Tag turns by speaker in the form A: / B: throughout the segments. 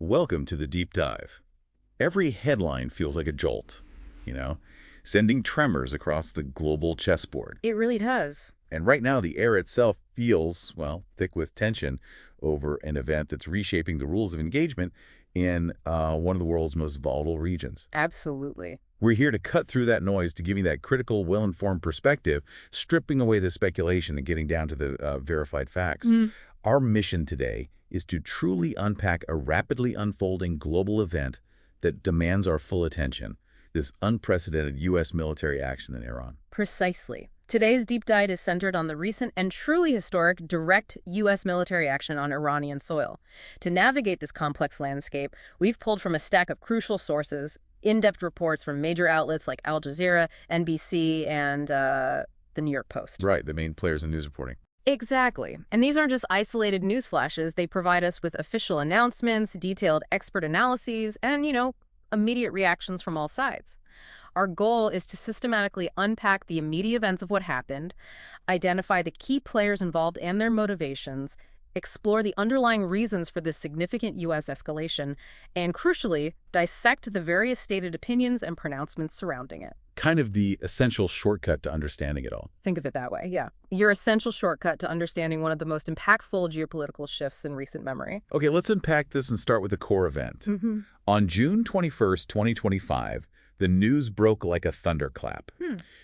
A: Welcome to the Deep Dive. Every headline feels like a jolt, you know, sending tremors across the global chessboard.
B: It really does.
A: And right now, the air itself feels, well, thick with tension over an event that's reshaping the rules of engagement in one of the world's most volatile regions.
B: Absolutely.
A: We're here to cut through that noise to give you that critical, well-informed perspective, stripping away the speculation and getting down to the verified facts. Our mission today is to truly unpack a rapidly unfolding global event that demands our full attention, this unprecedented U.S. military action in Iran.
B: Precisely. Today's deep dive is centered on the recent and truly historic direct U.S. military action on Iranian soil. To navigate this complex landscape, we've pulled from a stack of crucial sources, in-depth reports from major outlets like Al Jazeera, NBC, and the New York Post.
A: Right, the main players in news reporting.
B: Exactly. And these aren't just isolated news flashes. They provide us with official announcements, detailed expert analyses, and, immediate reactions from all sides. Our goal is to systematically unpack the immediate events of what happened, identify the key players involved and their motivations, explore the underlying reasons for this significant U.S. escalation, and crucially, dissect the various stated opinions and pronouncements surrounding it.
A: Kind of the essential shortcut to understanding it all.
B: Think of it that way, yeah. Your essential shortcut to understanding one of the most impactful geopolitical shifts in recent memory.
A: Okay, let's unpack this and start with the core event. On June 21st, 2025, the news broke like a thunderclap.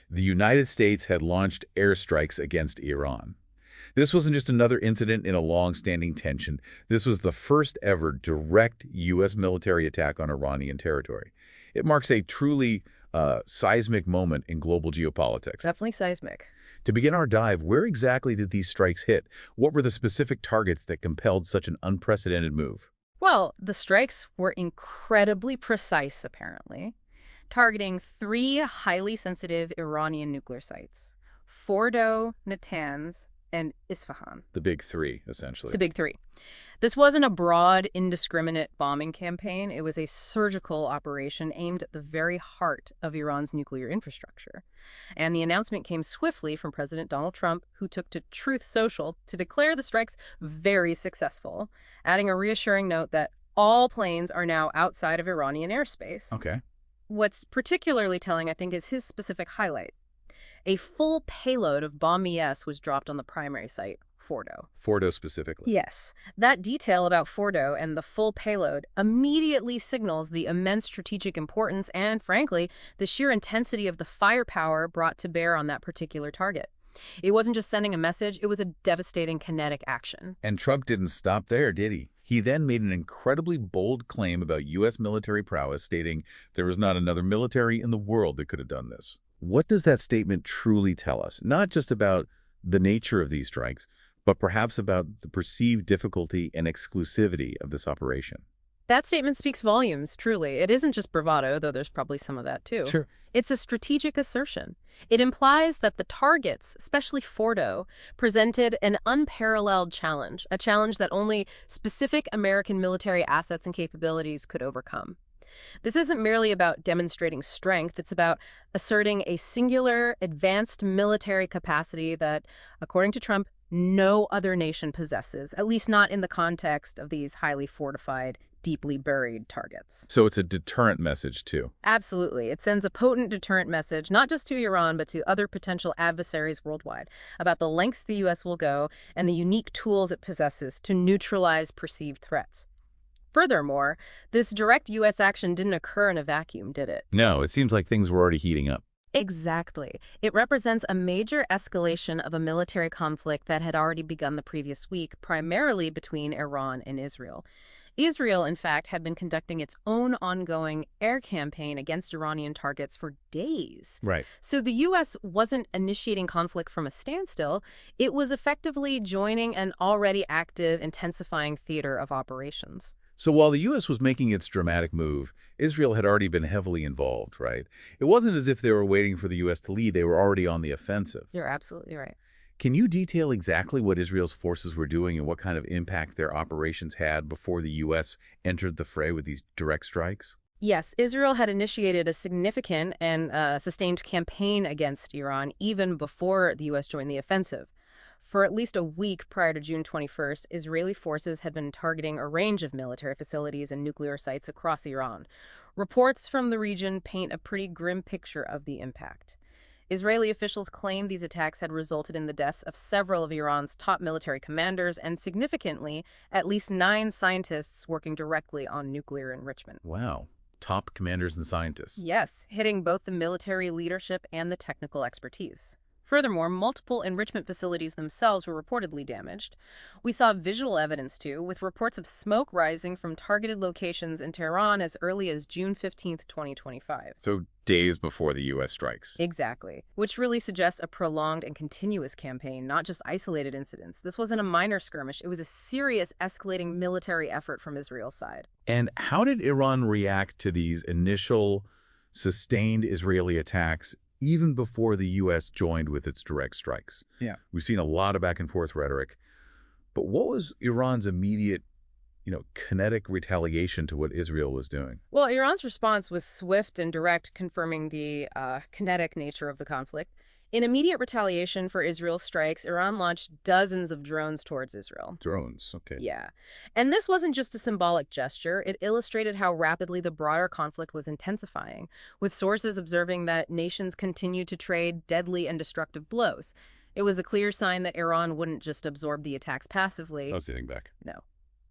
A: The United States had launched airstrikes against Iran. This wasn't just another incident in a long-standing tension. This was the first ever direct U.S. military attack on Iranian territory. It marks a truly seismic moment in global geopolitics.
B: Definitely seismic.
A: To begin our dive, where exactly did these strikes hit? What were the specific targets that compelled such an unprecedented move?
B: Well, the strikes were incredibly precise, apparently, targeting three highly sensitive Iranian nuclear sites: Fordow, Natanz, and Isfahan.
A: The big three, essentially.
B: It's the big three. This wasn't a broad, indiscriminate bombing campaign. It was a surgical operation aimed at the very heart of Iran's nuclear infrastructure. And the announcement came swiftly from President Donald Trump, who took to Truth Social to declare the strikes very successful, adding a reassuring note that all planes are now outside of Iranian airspace.
A: Okay.
B: What's particularly telling, I think, is his specific highlight. A full payload of bomb ES was dropped on the primary site, Fordow.
A: Fordow specifically.
B: Yes. That detail about Fordow and the full payload immediately signals the immense strategic importance and, frankly, the sheer intensity of the firepower brought to bear on that particular target. It wasn't just sending a message, it was a devastating kinetic action.
A: And Trump didn't stop there, did he? He then made an incredibly bold claim about U.S. military prowess, stating there was not another military in the world that could have done this. What does that statement truly tell us? Not just about the nature of these strikes, but perhaps about the perceived difficulty and exclusivity of this operation.
B: That statement speaks volumes, truly. It isn't just bravado, though there's probably some of that too.
A: Sure.
B: It's a strategic assertion. It implies that the targets, especially Fordow, presented an unparalleled challenge, a challenge that only specific American military assets and capabilities could overcome. This isn't merely about demonstrating strength, it's about asserting a singular, advanced military capacity that, according to Trump, no other nation possesses, at least not in the context of these highly fortified, deeply buried targets.
A: So it's a deterrent message, too.
B: Absolutely. It sends a potent deterrent message, not just to Iran, but to other potential adversaries worldwide, about the lengths the U.S. will go and the unique tools it possesses to neutralize perceived threats. Furthermore, this direct U.S. action didn't occur in a vacuum, did it?
A: No, it seems like things were already heating up.
B: Exactly. It represents a major escalation of a military conflict that had already begun the previous week, primarily between Iran and Israel. Israel, in fact, had been conducting its own ongoing air campaign against Iranian targets for days.
A: Right.
B: So the U.S. wasn't initiating conflict from a standstill. It was effectively joining an already active, intensifying theater of operations.
A: So while the U.S. was making its dramatic move, Israel had already been heavily involved, right? It wasn't as if they were waiting for the U.S. to lead. They were already on the offensive.
B: You're absolutely right.
A: Can you detail exactly what Israel's forces were doing and what kind of impact their operations had before the U.S. entered the fray with these direct strikes?
B: Yes, Israel had initiated a significant and sustained campaign against Iran even before the U.S. joined the offensive. For at least a week prior to June 21st, Israeli forces had been targeting a range of military facilities and nuclear sites across Iran. Reports from the region paint a pretty grim picture of the impact. Israeli officials claim these attacks had resulted in the deaths of several of Iran's top military commanders and, significantly, at least 9 scientists working directly on nuclear enrichment.
A: Wow. Top commanders and scientists.
B: Yes, hitting both the military leadership and the technical expertise. Furthermore, multiple enrichment facilities themselves were reportedly damaged. We saw visual evidence, too, with reports of smoke rising from targeted locations in Tehran as early as June 15, 2025.
A: So days before the U.S. strikes.
B: Exactly, which really suggests a prolonged and continuous campaign, not just isolated incidents. This wasn't a minor skirmish. It was a serious escalating military effort from Israel's side.
A: And how did Iran react to these initial sustained Israeli attacks even before the U.S. joined with its direct strikes?
C: Yeah.
A: We've seen a lot of back-and-forth rhetoric. But what was Iran's immediate, kinetic retaliation to what Israel was doing?
B: Well, Iran's response was swift and direct, confirming the kinetic nature of the conflict. In immediate retaliation for Israel's strikes, Iran launched dozens of drones towards Israel.
A: Drones, okay.
B: Yeah. And this wasn't just a symbolic gesture. It illustrated how rapidly the broader conflict was intensifying, with sources observing that nations continued to trade deadly and destructive blows. It was a clear sign that Iran wouldn't just absorb the attacks passively.
A: No sitting back.
B: No.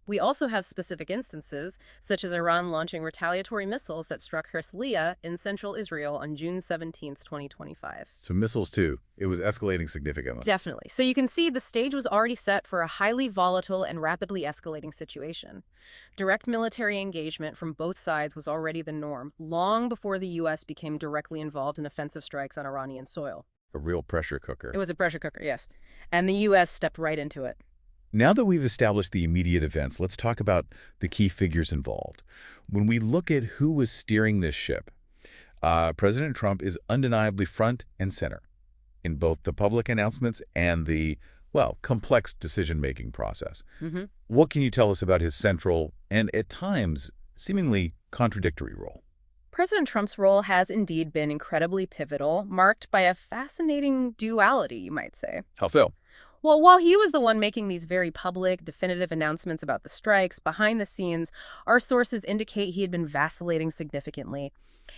B: We also have specific instances, such as Iran launching retaliatory missiles that struck Herzliya in central Israel on June 17, 2025.
A: So missiles, too. It was escalating significantly.
B: Definitely. So you can see the stage was already set for a highly volatile and rapidly escalating situation. Direct military engagement from both sides was already the norm, long before the U.S. became directly involved in offensive strikes on Iranian soil.
A: A real pressure cooker.
B: It was a pressure cooker, yes. And the U.S. stepped right into it.
A: Now that we've established the immediate events, let's talk about the key figures involved. When we look at who was steering this ship, President Trump is undeniably front and center in both the public announcements and the, complex decision-making process. What can you tell us about his central and, at times, seemingly contradictory role?
B: President Trump's role has indeed been incredibly pivotal, marked by a fascinating duality, you might say.
A: How so?
B: Well, while he was the one making these very public, definitive announcements about the strikes, behind the scenes, our sources indicate he had been vacillating significantly.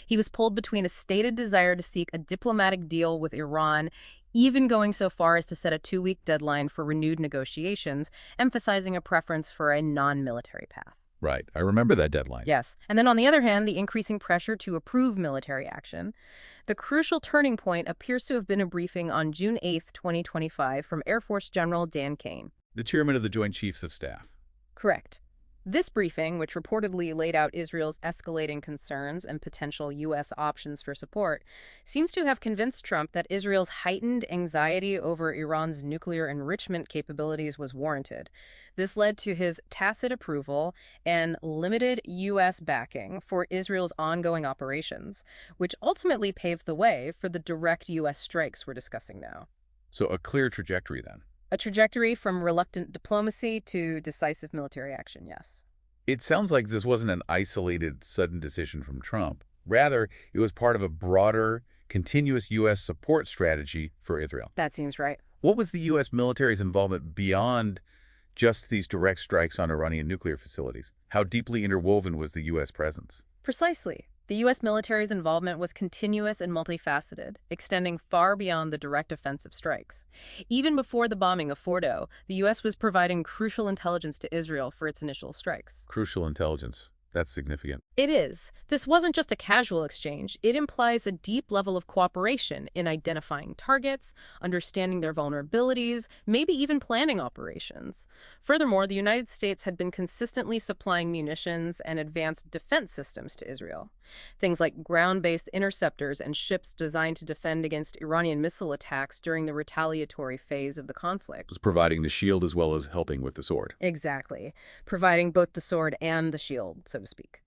B: He was pulled between a stated desire to seek a diplomatic deal with Iran, even going so far as to set a 2-week deadline for renewed negotiations, emphasizing a preference for a non-military path.
A: Right. I remember that deadline.
B: Yes. And then on the other hand, the increasing pressure to approve military action. The crucial turning point appears to have been a briefing on June 8, 2025 from Air Force General Dan Kane,
A: The chairman of the Joint Chiefs of Staff.
B: Correct. This briefing, which reportedly laid out Israel's escalating concerns and potential U.S. options for support, seems to have convinced Trump that Israel's heightened anxiety over Iran's nuclear enrichment capabilities was warranted. This led to his tacit approval and limited U.S. backing for Israel's ongoing operations, which ultimately paved the way for the direct U.S. strikes we're discussing now.
A: So a clear trajectory then.
B: A trajectory from reluctant diplomacy to decisive military action, yes.
A: It sounds like this wasn't an isolated, sudden decision from Trump. Rather, it was part of a broader, continuous U.S. support strategy for Israel.
B: That seems right.
A: What was the U.S. military's involvement beyond just these direct strikes on Iranian nuclear facilities? How deeply interwoven was the U.S. presence?
B: Precisely. The U.S. military's involvement was continuous and multifaceted, extending far beyond the direct offensive strikes. Even before the bombing of Fordow, the U.S. was providing crucial intelligence to Israel for its initial strikes.
A: Crucial intelligence. That's significant.
B: It is. This wasn't just a casual exchange. It implies a deep level of cooperation in identifying targets, understanding their vulnerabilities, maybe even planning operations. Furthermore, the United States had been consistently supplying munitions and advanced defense systems to Israel. Things like ground-based interceptors and ships designed to defend against Iranian missile attacks during the retaliatory phase of the conflict.
A: It was providing the shield as well as helping with the sword.
B: Exactly. Providing both the sword and the shield, so to speak.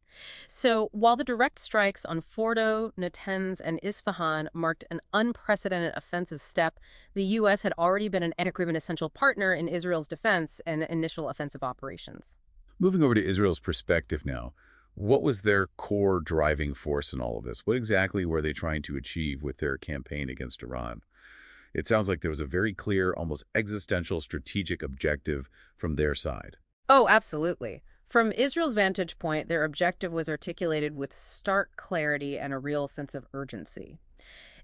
B: So, while the direct strikes on Fordow, Natanz, and Isfahan marked an unprecedented offensive step, the U.S. had already been an unproven essential partner in Israel's defense and initial offensive operations.
A: Moving over to Israel's perspective now, what was their core driving force in all of this? What exactly were they trying to achieve with their campaign against Iran? It sounds like there was a very clear, almost existential strategic objective from their side.
B: Oh, absolutely. From Israel's vantage point, their objective was articulated with stark clarity and a real sense of urgency.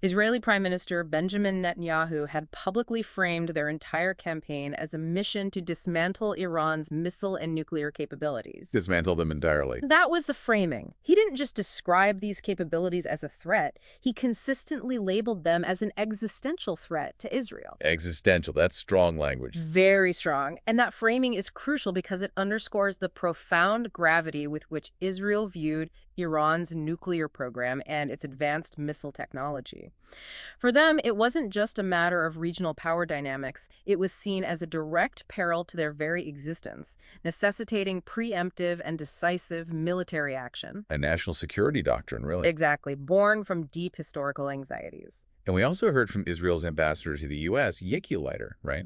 B: Israeli Prime Minister Benjamin Netanyahu had publicly framed their entire campaign as a mission to dismantle Iran's missile and nuclear capabilities.
A: Dismantle them entirely.
B: That was the framing. He didn't just describe these capabilities as a threat. He consistently labeled them as an existential threat to Israel.
A: Existential, that's strong language.
B: Very strong. And that framing is crucial because it underscores the profound gravity with which Israel viewed Iran's nuclear program and its advanced missile technology. For them, it wasn't just a matter of regional power dynamics. It was seen as a direct peril to their very existence, necessitating preemptive and decisive military action.
A: A national security doctrine, really.
B: Exactly, born from deep historical anxieties.
A: And we also heard from Israel's ambassador to the U.S., Yekiliter, right?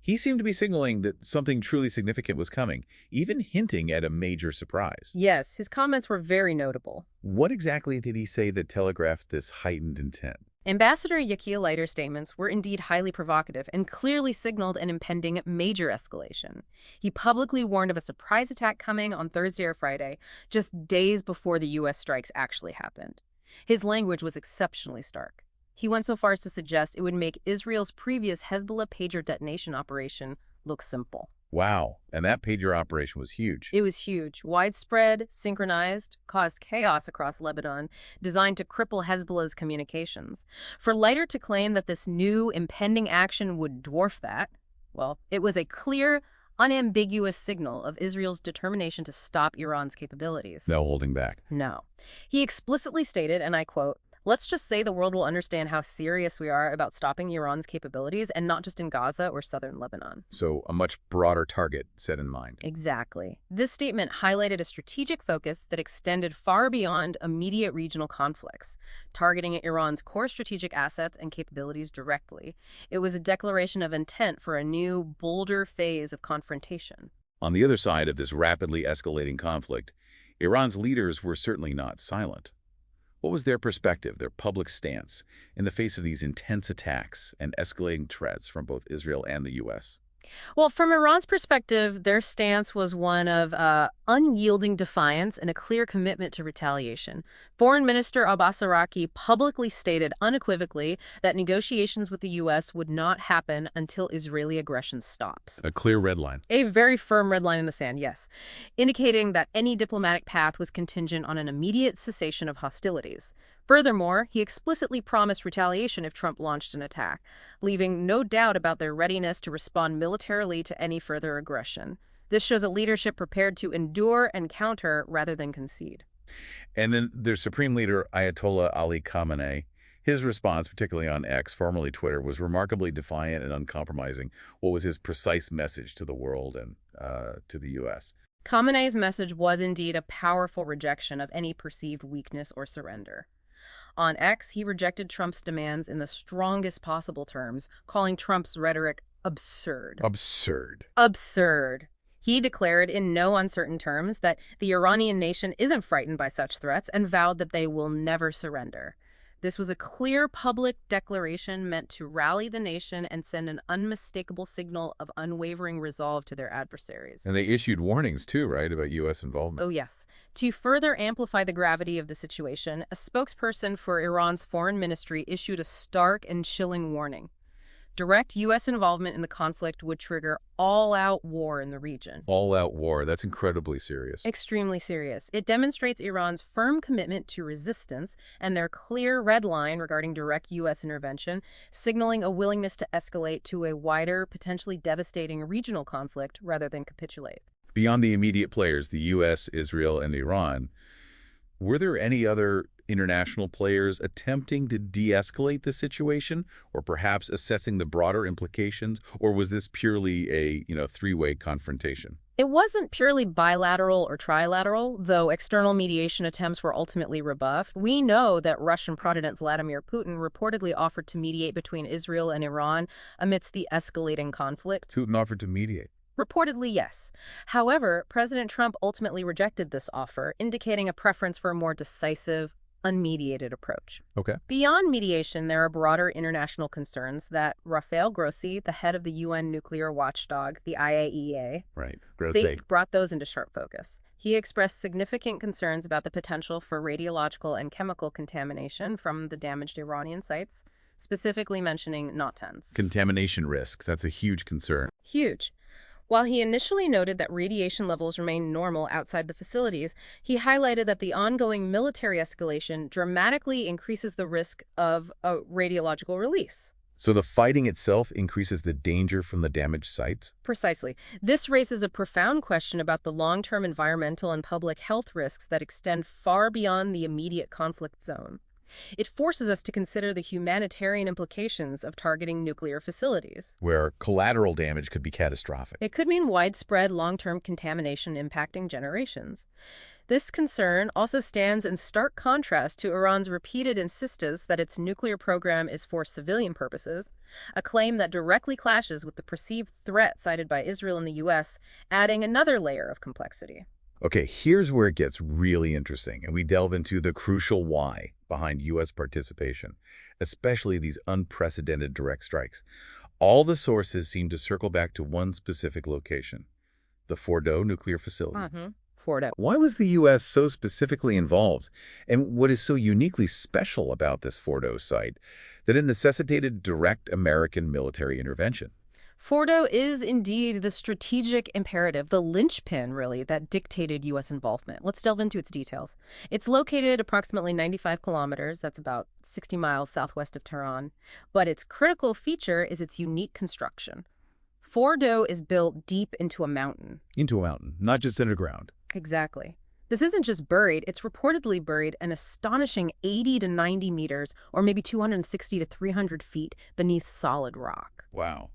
A: He seemed to be signaling that something truly significant was coming, even hinting at a major surprise.
B: Yes, his comments were very notable.
A: What exactly did he say that telegraphed this heightened intent?
B: Ambassador Yekiliter's statements were indeed highly provocative and clearly signaled an impending major escalation. He publicly warned of a surprise attack coming on Thursday or Friday, just days before the U.S. strikes actually happened. His language was exceptionally stark. He went so far as to suggest it would make Israel's previous Hezbollah pager detonation operation look simple.
A: Wow, and that pager operation was huge.
B: It was huge, widespread, synchronized, caused chaos across Lebanon, designed to cripple Hezbollah's communications. For Leiter to claim that this new, impending action would dwarf that, well, it was a clear, unambiguous signal of Israel's determination to stop Iran's capabilities.
A: No holding back.
B: No. He explicitly stated, and I quote, "Let's just say the world will understand how serious we are about stopping Iran's capabilities, and not just in Gaza or southern Lebanon."
A: So a much broader target set in mind.
B: Exactly. This statement highlighted a strategic focus that extended far beyond immediate regional conflicts, targeting Iran's core strategic assets and capabilities directly. It was a declaration of intent for a new, bolder phase of confrontation.
A: On the other side of this rapidly escalating conflict, Iran's leaders were certainly not silent. What was their perspective, their public stance, in the face of these intense attacks and escalating threats from both Israel and the U.S.?
B: Well, from Iran's perspective, their stance was one of unyielding defiance and a clear commitment to retaliation. Foreign Minister Abbas Araqi publicly stated unequivocally that negotiations with the U.S. would not happen until Israeli aggression stops.
A: A clear red line.
B: A very firm red line in the sand, yes, indicating that any diplomatic path was contingent on an immediate cessation of hostilities. Furthermore, he explicitly promised retaliation if Trump launched an attack, leaving no doubt about their readiness to respond militarily to any further aggression. This shows a leadership prepared to endure and counter rather than concede.
A: And then their Supreme Leader, Ayatollah Ali Khamenei, his response, particularly on X, formerly Twitter, was remarkably defiant and uncompromising. What was his precise message to the world and to the U.S.?
B: Khamenei's message was indeed a powerful rejection of any perceived weakness or surrender. On X, he rejected Trump's demands in the strongest possible terms, calling Trump's rhetoric absurd.
A: Absurd.
B: Absurd. He declared in no uncertain terms that the Iranian nation isn't frightened by such threats and vowed that they will never surrender. This was a clear public declaration meant to rally the nation and send an unmistakable signal of unwavering resolve to their adversaries.
A: And they issued warnings, too, right, about U.S. involvement?
B: Oh, yes. To further amplify the gravity of the situation, a spokesperson for Iran's foreign ministry issued a stark and chilling warning. Direct U.S. involvement in the conflict would trigger all-out war in the region.
A: All-out war. That's incredibly serious.
B: Extremely serious. It demonstrates Iran's firm commitment to resistance and their clear red line regarding direct U.S. intervention, signaling a willingness to escalate to a wider, potentially devastating regional conflict rather than capitulate.
A: Beyond the immediate players, the U.S., Israel, and Iran, were there any other international players attempting to de-escalate the situation, or perhaps assessing the broader implications, or was this purely a, three-way confrontation?
B: It wasn't purely bilateral or trilateral, though external mediation attempts were ultimately rebuffed. We know that Russian President Vladimir Putin reportedly offered to mediate between Israel and Iran amidst the escalating conflict.
A: Putin offered to mediate?
B: Reportedly, yes. However, President Trump ultimately rejected this offer, indicating a preference for a more decisive, unmediated approach.
A: Okay.
B: Beyond mediation, there are broader international concerns that Rafael Grossi, the head of the UN nuclear watchdog, the IAEA,
A: Right. Grossi.
B: brought those into sharp focus. He expressed significant concerns about the potential for radiological and chemical contamination from the damaged Iranian sites, specifically mentioning Natanz.
A: Contamination risks. That's a huge concern.
B: Huge. While he initially noted that radiation levels remain normal outside the facilities, he highlighted that the ongoing military escalation dramatically increases the risk of a radiological release.
A: So the fighting itself increases the danger from the damaged sites?
B: Precisely. This raises a profound question about the long-term environmental and public health risks that extend far beyond the immediate conflict zone. It forces us to consider the humanitarian implications of targeting nuclear facilities,
A: where collateral damage could be catastrophic.
B: It could mean widespread long-term contamination impacting generations. This concern also stands in stark contrast to Iran's repeated insistence that its nuclear program is for civilian purposes, a claim that directly clashes with the perceived threat cited by Israel and the U.S., adding another layer of complexity.
A: Okay, here's where it gets really interesting, and we delve into the crucial why behind U.S. participation, especially these unprecedented direct strikes. All the sources seem to circle back to one specific location, the Fordow nuclear facility.
B: Fordow.
A: Why was the U.S. so specifically involved? And what is so uniquely special about this Fordow site that it necessitated direct American military intervention?
B: Fordow is indeed the strategic imperative, the linchpin, really, that dictated U.S. involvement. Let's delve into its details. It's located approximately 95 kilometers, that's about 60 miles southwest of Tehran, but its critical feature is its unique construction. Fordow is built deep into a mountain.
A: Into a mountain, not just underground.
B: Exactly. This isn't just buried, it's reportedly buried an astonishing 80 to 90 meters, or maybe 260 to 300 feet beneath solid rock.
A: Wow.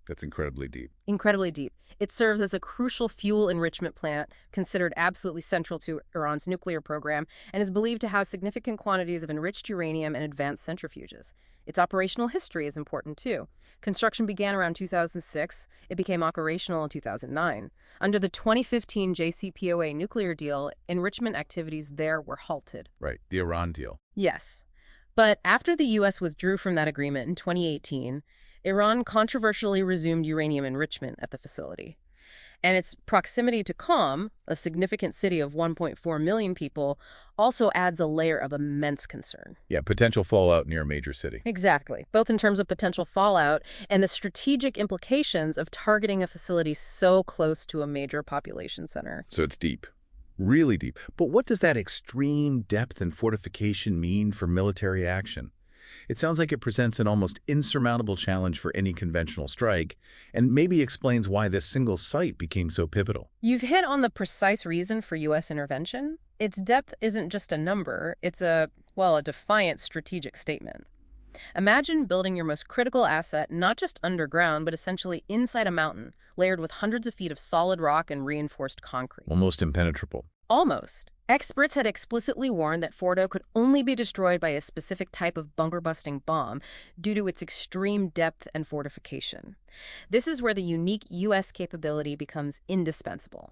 A: That's incredibly deep.
B: Incredibly deep. It serves as a crucial fuel enrichment plant, considered absolutely central to Iran's nuclear program, and is believed to house significant quantities of enriched uranium and advanced centrifuges. Its operational history is important, too. Construction began around 2006. It became operational in 2009. Under the 2015 JCPOA nuclear deal, enrichment activities there were halted.
A: Right, the Iran deal.
B: Yes. But after the U.S. withdrew from that agreement in 2018, Iran controversially resumed uranium enrichment at the facility. And its proximity to Qom, a significant city of 1.4 million people, also adds a layer of immense concern.
A: Yeah, potential fallout near a major city.
B: Exactly, both in terms of potential fallout and the strategic implications of targeting a facility so close to a major population center.
A: So it's deep. Really deep. But what does that extreme depth and fortification mean for military action? It sounds like it presents an almost insurmountable challenge for any conventional strike, and maybe explains why this single site became so pivotal.
B: You've hit on the precise reason for U.S. intervention. Its depth isn't just a number, it's a defiant strategic statement. Imagine building your most critical asset not just underground, but essentially inside a mountain, layered with hundreds of feet of solid rock and reinforced concrete.
A: Almost impenetrable.
B: Almost. Experts had explicitly warned that Fordow could only be destroyed by a specific type of bunker-busting bomb due to its extreme depth and fortification. This is where the unique U.S. capability becomes indispensable.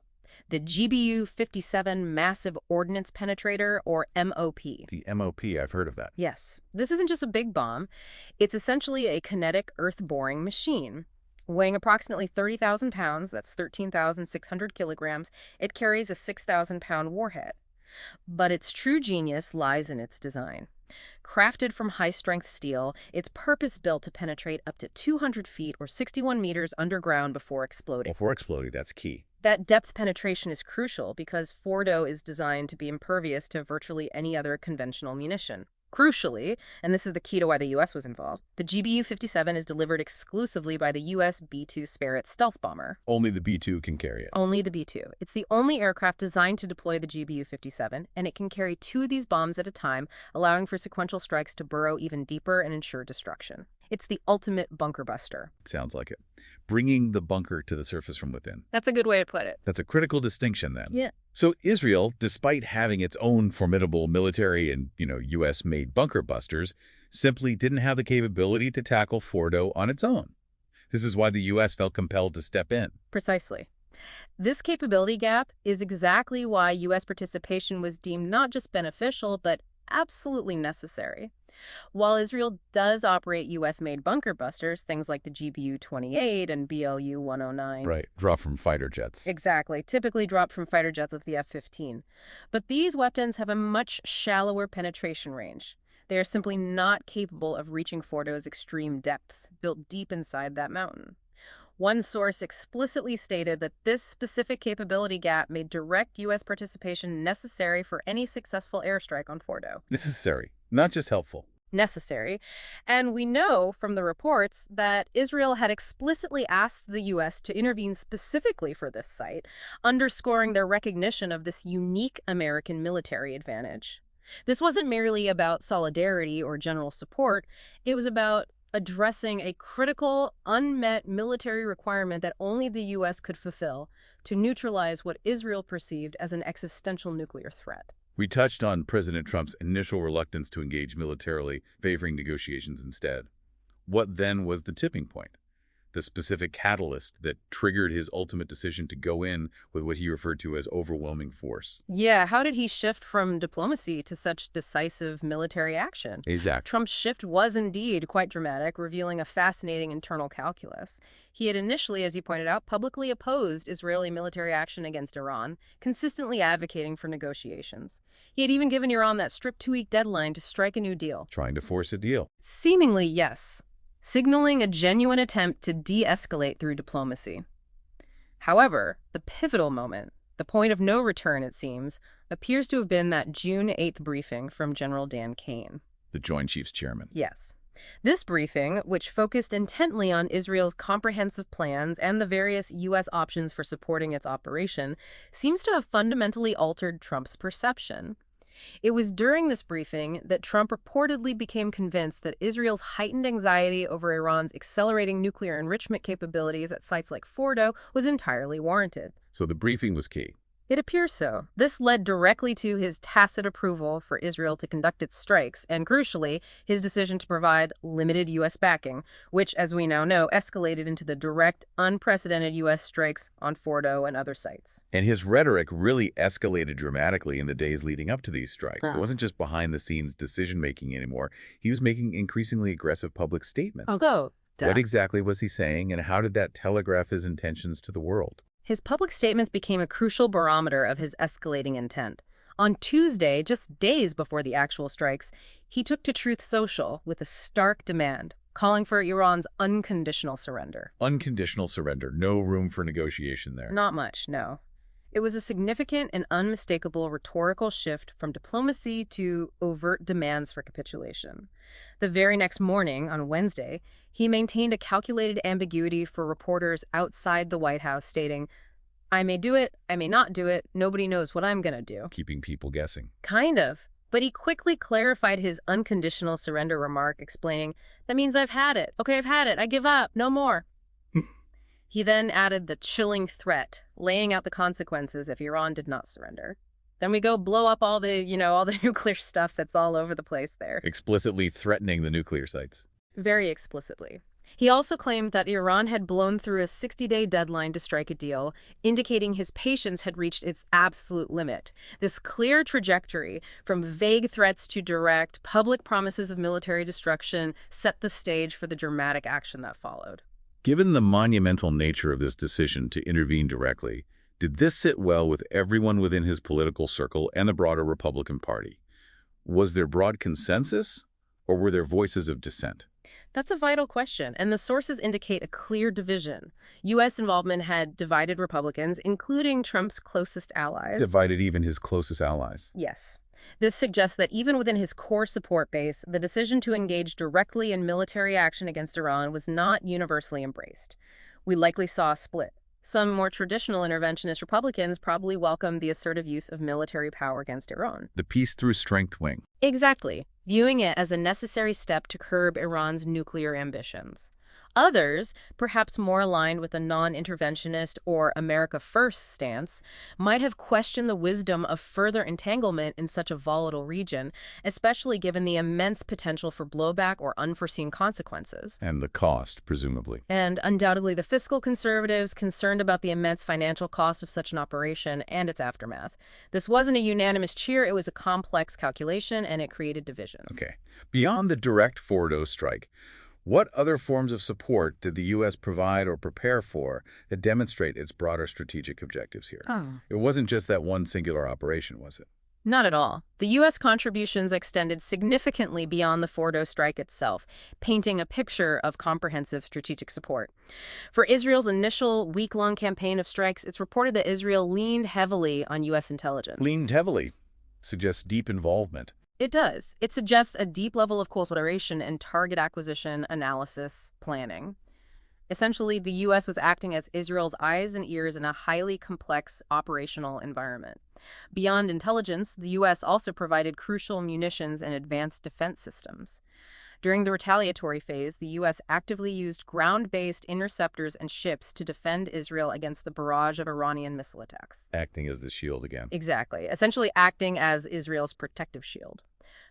B: The GBU-57 Massive Ordnance Penetrator, or MOP.
A: The MOP, I've heard of that.
B: Yes. This isn't just a big bomb. It's essentially a kinetic earth-boring machine. Weighing approximately 30,000 pounds, that's 13,600 kilograms, it carries a 6,000-pound warhead. But its true genius lies in its design. Crafted from high-strength steel, it's purpose-built to penetrate up to 200 feet or 61 meters underground before exploding.
A: Before exploding, that's key.
B: That depth penetration is crucial because Fordow is designed to be impervious to virtually any other conventional munition. Crucially, and this is the key to why the U.S. was involved, the GBU-57 is delivered exclusively by the U.S. B-2 Spirit stealth bomber.
A: Only the B-2 can carry it.
B: Only the B-2. It's the only aircraft designed to deploy the GBU-57, and it can carry 2 of these bombs at a time, allowing for sequential strikes to burrow even deeper and ensure destruction. It's the ultimate bunker buster.
A: Sounds like it. Bringing the bunker to the surface from within.
B: That's a good way to put it.
A: That's a critical distinction then.
B: Yeah.
A: So Israel, despite having its own formidable military and, U.S.-made bunker busters, simply didn't have the capability to tackle Fordow on its own. This is why the U.S. felt compelled to step in.
B: Precisely. This capability gap is exactly why U.S. participation was deemed not just beneficial, but absolutely necessary. While Israel does operate U.S.-made bunker busters, things like the GBU-28 and BLU-109,
A: Right, draw from fighter jets.
B: exactly, typically dropped from fighter jets of the F-15. But these weapons have a much shallower penetration range. They are simply not capable of reaching Fordow's extreme depths, built deep inside that mountain. One source explicitly stated that this specific capability gap made direct U.S. participation necessary for any successful airstrike on Fordow.
A: Necessary, not just helpful.
B: Necessary. And we know from the reports that Israel had explicitly asked the U.S. to intervene specifically for this site, underscoring their recognition of this unique American military advantage. This wasn't merely about solidarity or general support. It was about addressing a critical, unmet military requirement that only the U.S. could fulfill to neutralize what Israel perceived as an existential nuclear threat.
A: We touched on President Trump's initial reluctance to engage militarily, favoring negotiations instead. What then was the tipping point? The specific catalyst that triggered his ultimate decision to go in with what he referred to as overwhelming force.
B: Yeah, how did he shift from diplomacy to such decisive military action?
A: Exactly.
B: Trump's shift was indeed quite dramatic, revealing a fascinating internal calculus. He had initially, as you pointed out, publicly opposed Israeli military action against Iran, consistently advocating for negotiations. He had even given Iran that strict 2-week deadline to strike a new deal.
A: Trying to force a deal.
B: Seemingly, yes, signaling a genuine attempt to de-escalate through diplomacy. However, the pivotal moment, the point of no return, it seems, appears to have been that June 8th briefing from General Dan Kane.
A: The Joint Chiefs Chairman.
B: Yes. This briefing, which focused intently on Israel's comprehensive plans and the various U.S. options for supporting its operation, seems to have fundamentally altered Trump's perception. It was during this briefing that Trump reportedly became convinced that Israel's heightened anxiety over Iran's accelerating nuclear enrichment capabilities at sites like Fordow was entirely warranted.
A: So the briefing was key.
B: It appears so. This led directly to his tacit approval for Israel to conduct its strikes, and crucially, his decision to provide limited U.S. backing, which, as we now know, escalated into the direct, unprecedented U.S. strikes on Fordow and other sites.
A: And his rhetoric really escalated dramatically in the days leading up to these strikes. It wasn't just behind-the-scenes decision-making anymore. He was making increasingly aggressive public statements. What exactly was he saying, and how did that telegraph his intentions to the world?
B: His public statements became a crucial barometer of his escalating intent. On Tuesday, just days before the actual strikes, he took to Truth Social with a stark demand, calling for Iran's unconditional surrender.
A: Unconditional surrender. No room for negotiation there.
B: Not much, no. It was a significant and unmistakable rhetorical shift from diplomacy to overt demands for capitulation. The very next morning, on Wednesday, he maintained a calculated ambiguity for reporters outside the White House, stating, "I may do it, I may not do it, nobody knows what I'm gonna do."
A: Keeping people guessing.
B: Kind of. But he quickly clarified his unconditional surrender remark, explaining, "That means I've had it. Okay, I've had it. I give up. No more." He then added the chilling threat, laying out the consequences if Iran did not surrender. Then we go blow up all the, all the nuclear stuff that's all over the place there.
A: Explicitly threatening the nuclear sites.
B: Very explicitly. He also claimed that Iran had blown through a 60-day deadline to strike a deal, indicating his patience had reached its absolute limit. This clear trajectory, from vague threats to direct, public promises of military destruction, set the stage for the dramatic action that followed.
A: Given the monumental nature of this decision to intervene directly, did this sit well with everyone within his political circle and the broader Republican Party? Was there broad consensus, or were there voices of dissent?
B: That's a vital question, and the sources indicate a clear division. U.S. involvement had divided Republicans, including Trump's closest allies.
A: Divided even his closest allies.
B: Yes. This suggests that even within his core support base, the decision to engage directly in military action against Iran was not universally embraced. We likely saw a split. Some more traditional interventionist Republicans probably welcomed the assertive use of military power against Iran.
A: The peace through strength wing.
B: Exactly, viewing it as a necessary step to curb Iran's nuclear ambitions. Others, perhaps more aligned with a non-interventionist or America First stance, might have questioned the wisdom of further entanglement in such a volatile region, especially given the immense potential for blowback or unforeseen consequences.
A: And the cost, presumably.
B: And undoubtedly the fiscal conservatives concerned about the immense financial cost of such an operation and its aftermath. This wasn't a unanimous cheer, it was a complex calculation, and it created divisions.
A: Okay. Beyond the direct Fordow strike, what other forms of support did the U.S. provide or prepare for that demonstrate its broader strategic objectives here? It wasn't just that one singular operation, was it?
B: Not at all. The U.S. contributions extended significantly beyond the Fordow strike itself, painting a picture of comprehensive strategic support. For Israel's initial week-long campaign of strikes, it's reported that Israel leaned heavily on U.S. intelligence.
A: Leaned heavily suggests deep involvement.
B: It does. It suggests a deep level of cooperation and target acquisition, analysis, planning. Essentially, the U.S. was acting as Israel's eyes and ears in a highly complex operational environment. Beyond intelligence, the U.S. also provided crucial munitions and advanced defense systems. During the retaliatory phase, the U.S. actively used ground-based interceptors and ships to defend Israel against the barrage of Iranian missile attacks.
A: Acting as the shield again.
B: Exactly, essentially acting as Israel's protective shield.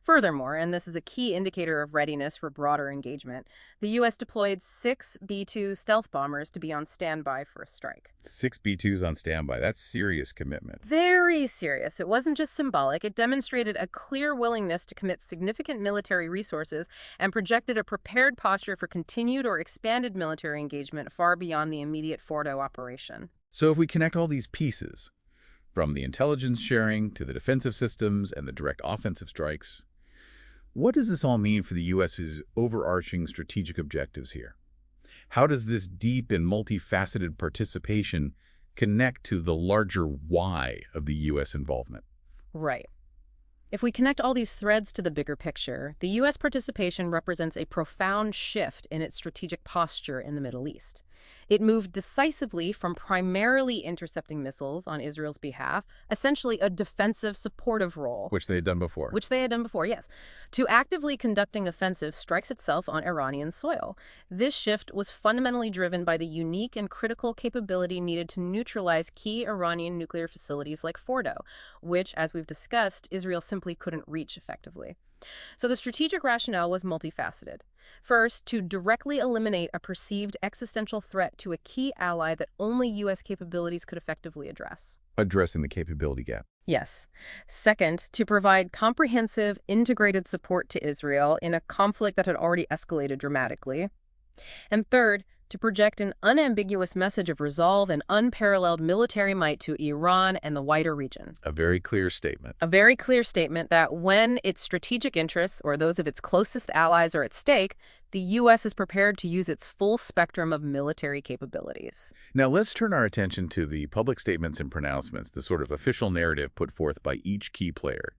B: Furthermore, and this is a key indicator of readiness for broader engagement, the U.S. deployed 6 B-2 stealth bombers to be on standby for a strike.
A: 6 B-2s on standby. That's serious commitment.
B: Very serious. It wasn't just symbolic. It demonstrated a clear willingness to commit significant military resources and projected a prepared posture for continued or expanded military engagement far beyond the immediate Fordow operation.
A: So if we connect all these pieces, from the intelligence sharing to the defensive systems and the direct offensive strikes, what does this all mean for the U.S.'s overarching strategic objectives here? How does this deep and multifaceted participation connect to the larger why of the U.S. involvement?
B: Right. If we connect all these threads to the bigger picture, the U.S. participation represents a profound shift in its strategic posture in the Middle East. It moved decisively from primarily intercepting missiles on Israel's behalf, essentially a defensive supportive role.
A: Which they had done before.
B: Which they had done before, yes. To actively conducting offensive strikes itself on Iranian soil. This shift was fundamentally driven by the unique and critical capability needed to neutralize key Iranian nuclear facilities like Fordow, which, as we've discussed, Israel simply couldn't reach effectively. So the strategic rationale was multifaceted. First, to directly eliminate a perceived existential threat to a key ally that only U.S. capabilities could effectively address.
A: Addressing the capability gap.
B: Yes. Second, to provide comprehensive, integrated support to Israel in a conflict that had already escalated dramatically. And third, to project an unambiguous message of resolve and unparalleled military might to Iran and the wider region.
A: A very clear statement.
B: A very clear statement that when its strategic interests or those of its closest allies are at stake, the U.S. is prepared to use its full spectrum of military capabilities.
A: Now let's turn our attention to the public statements and pronouncements, the sort of official narrative put forth by each key player.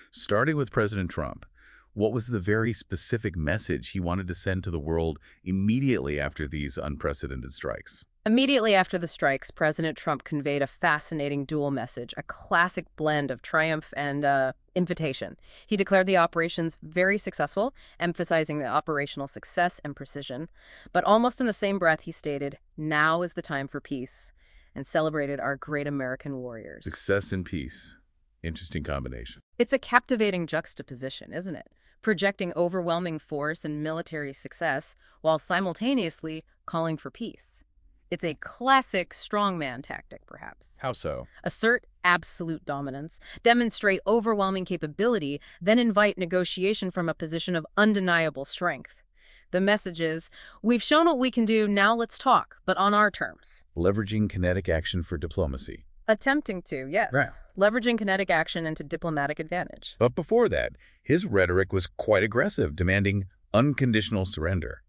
A: Starting with President Trump. What was the very specific message he wanted to send to the world immediately after these unprecedented strikes?
B: Immediately after the strikes, President Trump conveyed a fascinating dual message, a classic blend of triumph and invitation. He declared the operations very successful, emphasizing the operational success and precision. But almost in the same breath, he stated, "Now is the time for peace," and celebrated our great American warriors.
A: Success and peace. Interesting combination.
B: It's a captivating juxtaposition, isn't it? Projecting overwhelming force and military success while simultaneously calling for peace. It's a classic strongman tactic, perhaps.
A: How so?
B: Assert absolute dominance, demonstrate overwhelming capability, then invite negotiation from a position of undeniable strength. The message is, we've shown what we can do, now let's talk, but on our terms.
A: Leveraging kinetic action for diplomacy.
B: Attempting to, yes.
A: Right.
B: Leveraging kinetic action into diplomatic advantage.
A: But before that, his rhetoric was quite aggressive, demanding unconditional surrender.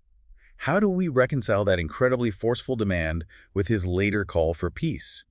A: How do we reconcile that incredibly forceful demand with his later call for peace?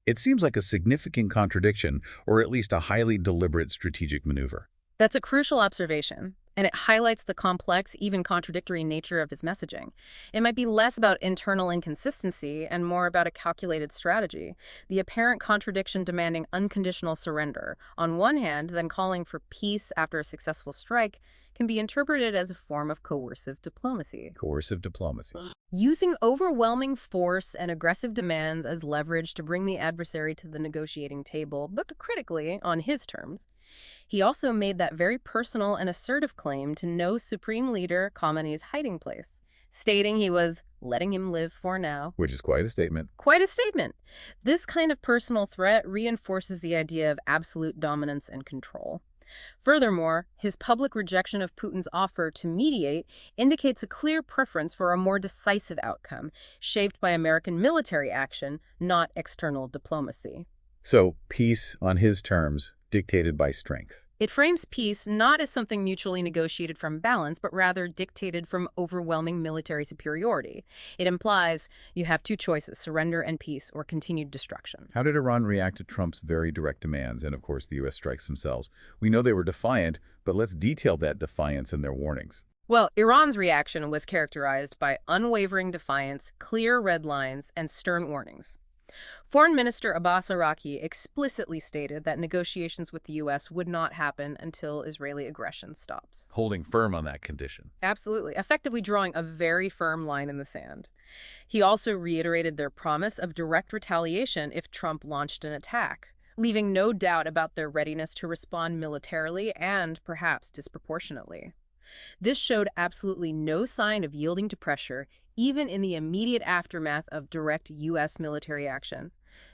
A: It seems like a significant contradiction, or at least a highly deliberate strategic maneuver.
B: That's a crucial observation, and it highlights the complex, even contradictory nature of his messaging. It might be less about internal inconsistency and more about a calculated strategy. The apparent contradiction demanding unconditional surrender, on one hand, then calling for peace after a successful strike, can be interpreted as a form of coercive diplomacy.
A: Coercive diplomacy.
B: Using overwhelming force and aggressive demands as leverage to bring the adversary to the negotiating table, but critically, on his terms. He also made that very personal and assertive claim to know Supreme Leader Khamenei's hiding place, stating he was letting him live for now.
A: Which is quite a statement.
B: Quite a statement. This kind of personal threat reinforces the idea of absolute dominance and control. Furthermore, his public rejection of Putin's offer to mediate indicates a clear preference for a more decisive outcome, shaped by American military action, not external diplomacy.
A: So, peace on his terms, dictated by strength.
B: It frames peace not as something mutually negotiated from balance, but rather dictated from overwhelming military superiority. It implies you have two choices, surrender and peace, or continued destruction.
A: How did Iran react to Trump's very direct demands and, of course, the U.S. strikes themselves? We know they were defiant, but let's detail that defiance and their warnings.
B: Well, Iran's reaction was characterized by unwavering defiance, clear red lines, and stern warnings. Foreign Minister Abbas Araqi explicitly stated that negotiations with the U.S. would not happen until Israeli aggression stops.
A: Holding firm on that condition.
B: Absolutely, effectively drawing a very firm line in the sand. He also reiterated their promise of direct retaliation if Trump launched an attack, leaving no doubt about their readiness to respond militarily and perhaps disproportionately. This showed absolutely no sign of yielding to pressure, even in the immediate aftermath of direct U.S. military action.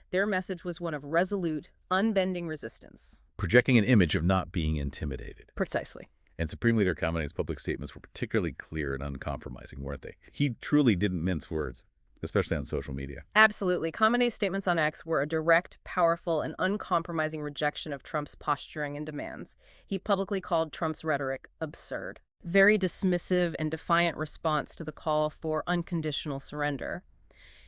B: Their message was one of resolute, unbending resistance.
A: Projecting an image of not being intimidated.
B: Precisely.
A: And Supreme Leader Khamenei's public statements were particularly clear and uncompromising, weren't they? He truly didn't mince words, especially on social media.
B: Absolutely. Khamenei's statements on X were a direct, powerful, and uncompromising rejection of Trump's posturing and demands. He publicly called Trump's rhetoric absurd. Very dismissive and defiant response to the call for unconditional surrender.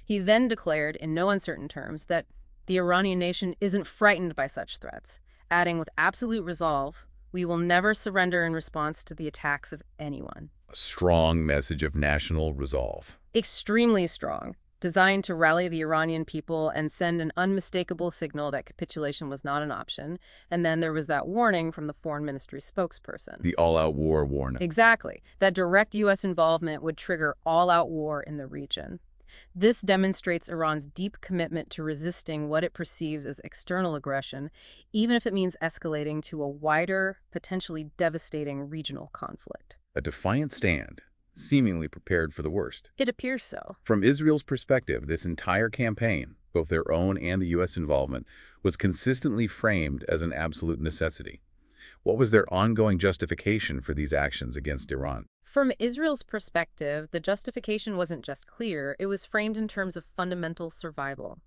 B: He then declared, in no uncertain terms, that the Iranian nation isn't frightened by such threats, adding with absolute resolve, "We will never surrender in response to the attacks of anyone."
A: A strong message of national resolve.
B: Extremely strong, designed to rally the Iranian people and send an unmistakable signal that capitulation was not an option. And then there was that warning from the foreign ministry spokesperson.
A: The all-out war warning.
B: Exactly. That direct U.S. involvement would trigger all-out war in the region. This demonstrates Iran's deep commitment to resisting what it perceives as external aggression, even if it means escalating to a wider, potentially devastating regional conflict.
A: A defiant stand, seemingly prepared for the worst.
B: It appears so.
A: From Israel's perspective, this entire campaign, both their own and the U.S. involvement, was consistently framed as an absolute necessity. What was their ongoing justification for these actions against Iran?
B: From Israel's perspective, the justification wasn't just clear, it was framed in terms of fundamental survival.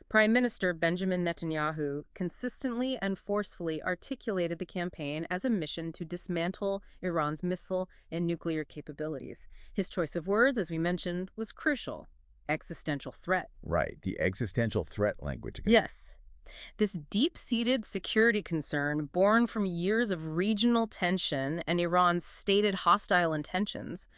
B: Prime Minister Benjamin Netanyahu consistently and forcefully articulated the campaign as a mission to dismantle Iran's missile and nuclear capabilities. His choice of words, as we mentioned, was crucial. Existential threat.
A: Right, the existential threat language again.
B: Yes. This deep-seated security concern, born from years of regional tension and Iran's stated hostile intentions,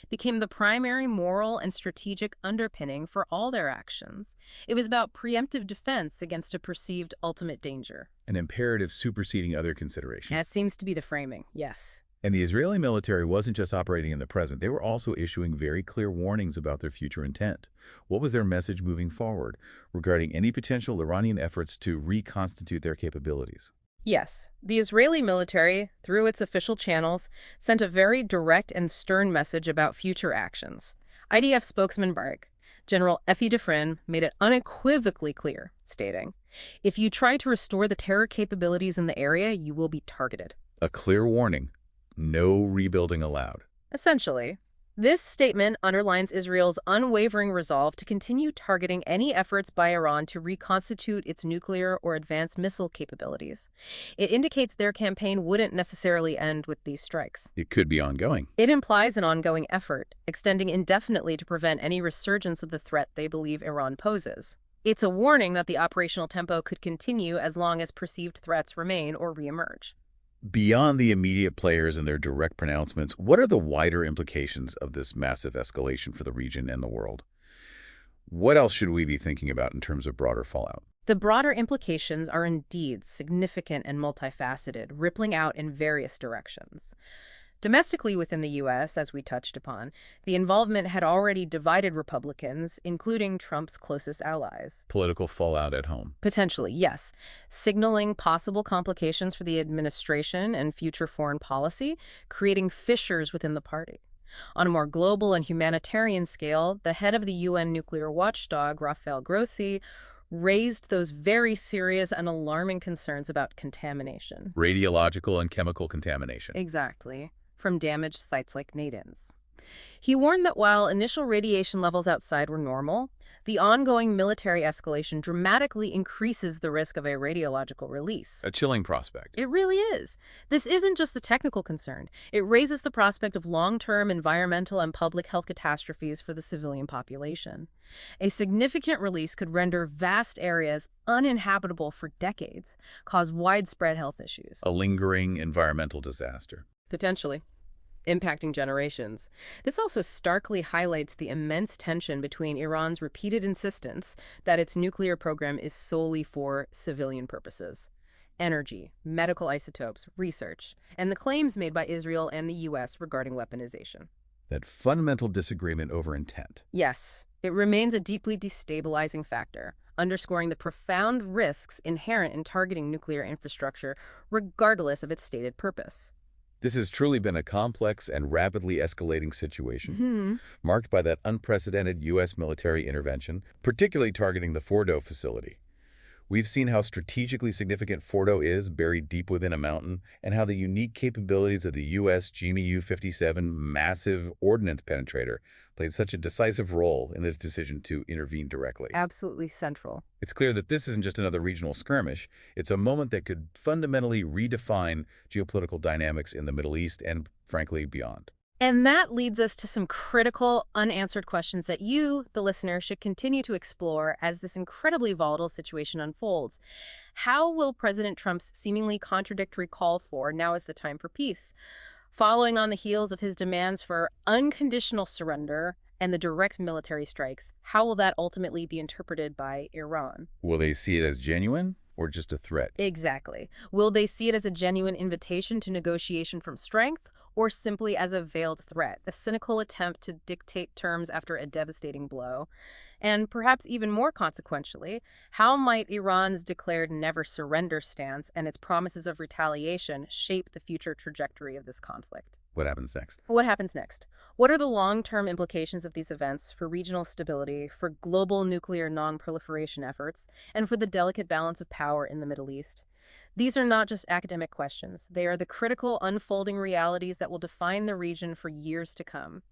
B: became the primary moral and strategic underpinning for all their actions. It was about preemptive defense against a perceived ultimate danger.
A: An imperative superseding other considerations.
B: That seems to be the framing, yes.
A: And the Israeli military wasn't just operating in the present, they were also issuing very clear warnings about their future intent. What was their message moving forward regarding any potential Iranian efforts to reconstitute their capabilities?
B: Yes, the Israeli military, through its official channels, sent a very direct and stern message about future actions. IDF spokesman Barak, General Effie Defrin, made it unequivocally clear, stating, "If you try to restore the terror capabilities in the area, you will be targeted."
A: A clear warning. No rebuilding allowed.
B: Essentially, this statement underlines Israel's unwavering resolve to continue targeting any efforts by Iran to reconstitute its nuclear or advanced missile capabilities. It indicates their campaign wouldn't necessarily end with these strikes.
A: It could be ongoing.
B: It implies an ongoing effort, extending indefinitely to prevent any resurgence of the threat they believe Iran poses. It's a warning that the operational tempo could continue as long as perceived threats remain or reemerge.
A: Beyond the immediate players and their direct pronouncements, what are the wider implications of this massive escalation for the region and the world? What else should we be thinking about in terms of broader fallout?
B: The broader implications are indeed significant and multifaceted, rippling out in various directions. Domestically within the U.S., as we touched upon, the involvement had already divided Republicans, including Trump's closest allies.
A: Political fallout at home.
B: Potentially, yes, signaling possible complications for the administration and future foreign policy, creating fissures within the party. On a more global and humanitarian scale, the head of the UN nuclear watchdog, Rafael Grossi, raised those very serious and alarming concerns about contamination.
A: Radiological and chemical contamination.
B: Exactly. From damaged sites like Natanz. He warned that while initial radiation levels outside were normal, the ongoing military escalation dramatically increases the risk of a radiological release.
A: A chilling prospect.
B: It really is. This isn't just a technical concern. It raises the prospect of long-term environmental and public health catastrophes for the civilian population. A significant release could render vast areas uninhabitable for decades, cause widespread health issues.
A: A lingering environmental disaster.
B: Potentially. Impacting generations. This also starkly highlights the immense tension between Iran's repeated insistence that its nuclear program is solely for civilian purposes. Energy, medical isotopes, research, and the claims made by Israel and the U.S. regarding weaponization.
A: That fundamental disagreement over intent.
B: Yes, it remains a deeply destabilizing factor, underscoring the profound risks inherent in targeting nuclear infrastructure regardless of its stated purpose.
A: This has truly been a complex and rapidly escalating situation, marked by that unprecedented U.S. military intervention, particularly targeting the Fordow facility. We've seen how strategically significant Fordow is buried deep within a mountain, and how the unique capabilities of the U.S. GMU-57 massive ordnance penetrator played such a decisive role in this decision to intervene directly.
B: Absolutely central.
A: It's clear that this isn't just another regional skirmish. It's a moment that could fundamentally redefine geopolitical dynamics in the Middle East and, frankly, beyond.
B: And that leads us to some critical, unanswered questions that you, the listener, should continue to explore as this incredibly volatile situation unfolds. How will President Trump's seemingly contradictory call for "now is the time for peace," following on the heels of his demands for unconditional surrender and the direct military strikes, how will that ultimately be interpreted by Iran?
A: Will they see it as genuine or just a threat?
B: Exactly. Will they see it as a genuine invitation to negotiation from strength, or simply as a veiled threat, a cynical attempt to dictate terms after a devastating blow? And perhaps even more consequentially, how might Iran's declared never-surrender stance and its promises of retaliation shape the future trajectory of this conflict?
A: What happens next?
B: What happens next? What are the long-term implications of these events for regional stability, for global nuclear non-proliferation efforts, and for the delicate balance of power in the Middle East? These are not just academic questions. They are the critical unfolding realities that will define the region for years to come.